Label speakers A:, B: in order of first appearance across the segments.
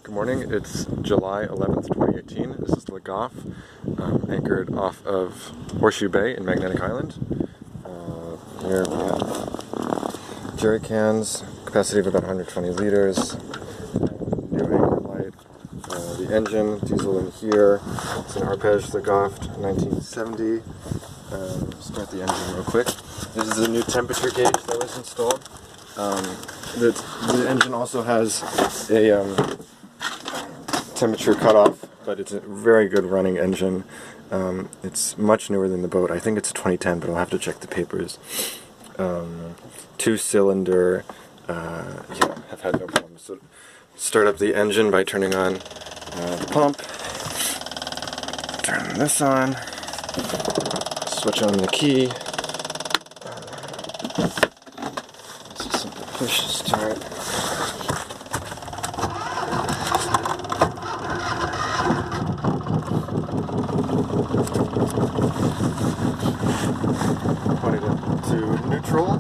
A: Good morning, it's July 11th, 2018. This is lagaffe, anchored off of Horseshoe Bay in Magnetic Island. Here we have jerry cans, capacity of about 120 liters, new anchor light, the engine, diesel in here. It's an Arpege lagaffe 1970. Start the engine real quick. This is a new temperature gauge that was installed. The engine also has a temperature cutoff, but it's a very good running engine. It's much newer than the boat. I think it's a 2010, but I'll have to check the papers. Two-cylinder, yeah, I've had no problems. So start up the engine by turning on the pump, turn this on, switch on the key. It's a simple push start. Put it into neutral.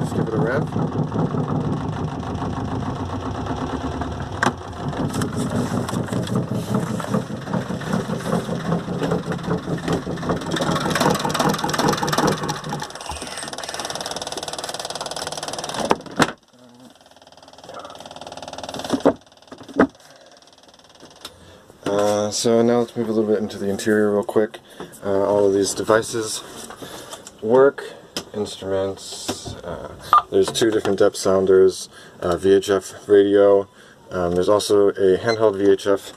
A: Just give it a rev. So now let's move a little bit into the interior real quick. All of these devices work. Instruments. There's two different depth sounders, VHF radio. There's also a handheld VHF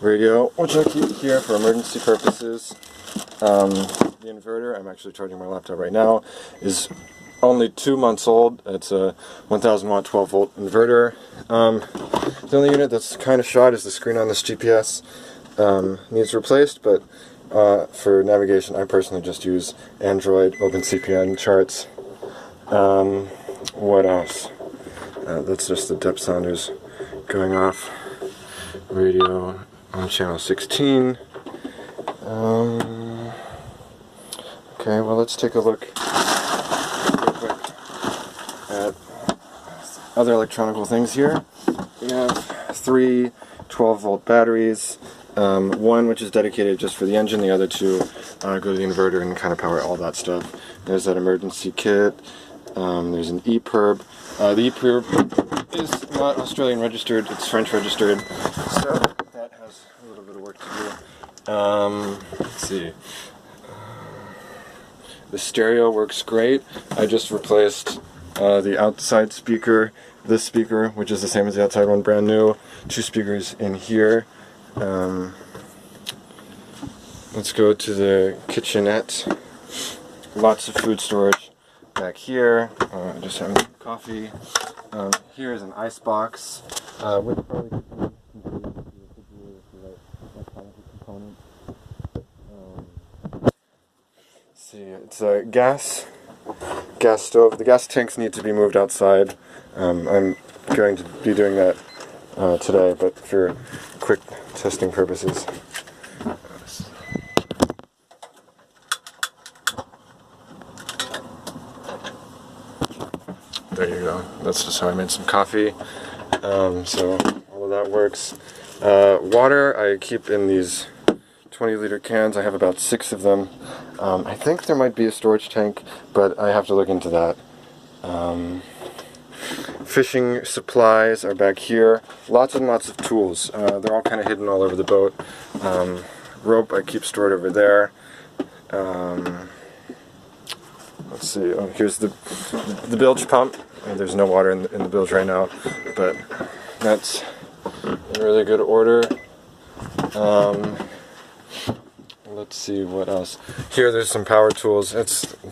A: radio, which I keep here for emergency purposes. The inverter, I'm actually charging my laptop right now, is only 2 months old. It's a 1000 watt 12 volt inverter. The only unit that's kind of shot is the screen on this GPS. Needs replaced, but for navigation I personally just use Android, OpenCPN charts. What else? That's just the depth sounders going off. Radio on channel 16. Okay, well, let's take a look real quick at other electronical things here. We have 3 12-volt batteries. One which is dedicated just for the engine, the other two go to the inverter and kind of power all that stuff. There's that emergency kit. There's an EPIRB. The EPIRB is not Australian registered, it's French registered, so that has a little bit of work to do. Let's see. The stereo works great. I just replaced the outside speaker, this speaker, which is the same as the outside one, brand new. 2 speakers in here. Let's go to the kitchenette. Lots of food storage back here. Just having some coffee. Here is an ice box, which probably could be component. Let's see, it's a gas stove. The gas tanks need to be moved outside. I'm going to be doing that today, but for quick testing purposes. There you go. That's just how I made some coffee. So all of that works. Water I keep in these 20-liter cans. I have about 6 of them. I think there might be a storage tank, but I have to look into that. Fishing supplies are back here. Lots and lots of tools. They're all kind of hidden all over the boat. Rope I keep stored over there. Let's see. Oh, here's the bilge pump. There's no water in the bilge right now, but that's in really good order. Let's see what else. Here there's some power tools.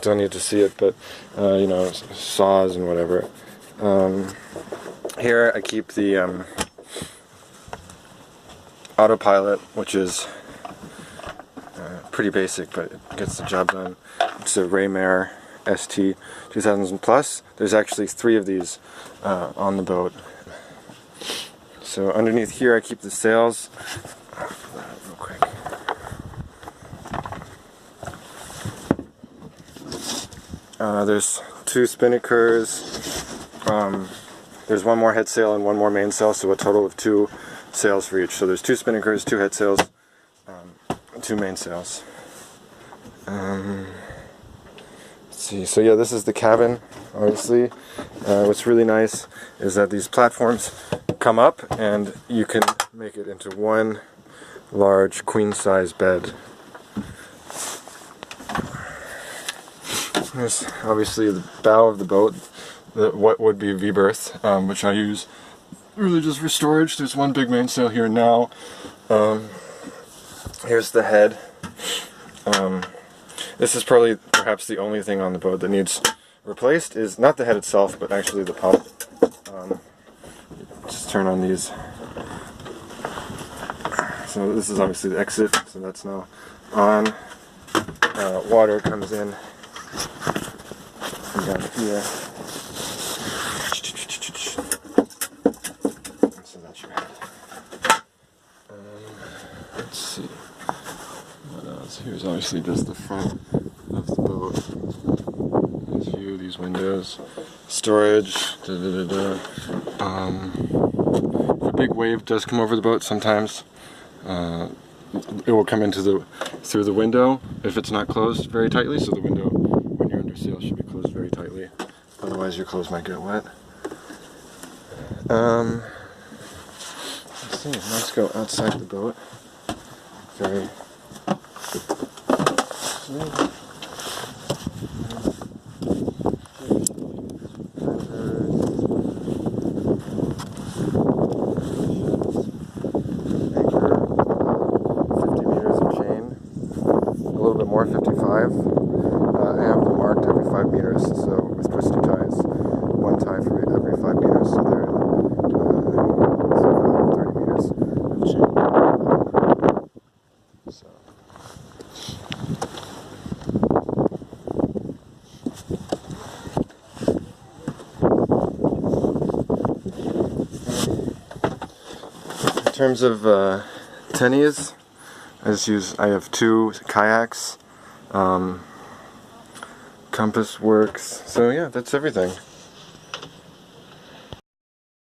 A: Don't need to see it, but you know, saws and whatever. Here I keep the autopilot, which is pretty basic, but it gets the job done. It's a Raymare ST 2000 Plus. There's actually 3 of these on the boat. So underneath here I keep the sails. Real quick. There's 2 spinnakers, there's one more head sail and one more mainsail, so a total of 2 sails for each. So there's 2 spinnakers, 2 head sails, 2 mainsails. Let's see. So yeah, this is the cabin. Obviously, what's really nice is that these platforms come up, and you can make it into one large queen-size bed. There's obviously the bow of the boat, what would be V-berth, which I use really just for storage. There's one big mainsail here now. Here's the head. This is probably perhaps the only thing on the boat that needs replaced, is not the head itself, but actually the pump. Just turn on these. So this is obviously the exit, so that's now on. Water comes in from down here. So that's your head. Let's see. What else? Here's obviously just the front of the boat. This view, these windows, storage. If a big wave does come over the boat, sometimes it will come into through the window if it's not closed very tightly. So the window, when you're under sail, should be closed very tightly. Otherwise, your clothes might get wet. Let's see. Let's go outside the boat. Very. More 55. I have them marked every 5 meters, so with twisted ties, 1 tie for every 5 meters, so they're 30 meters of chain. So. In terms of tennies, I have 2 kayaks, compass works, so yeah, that's everything.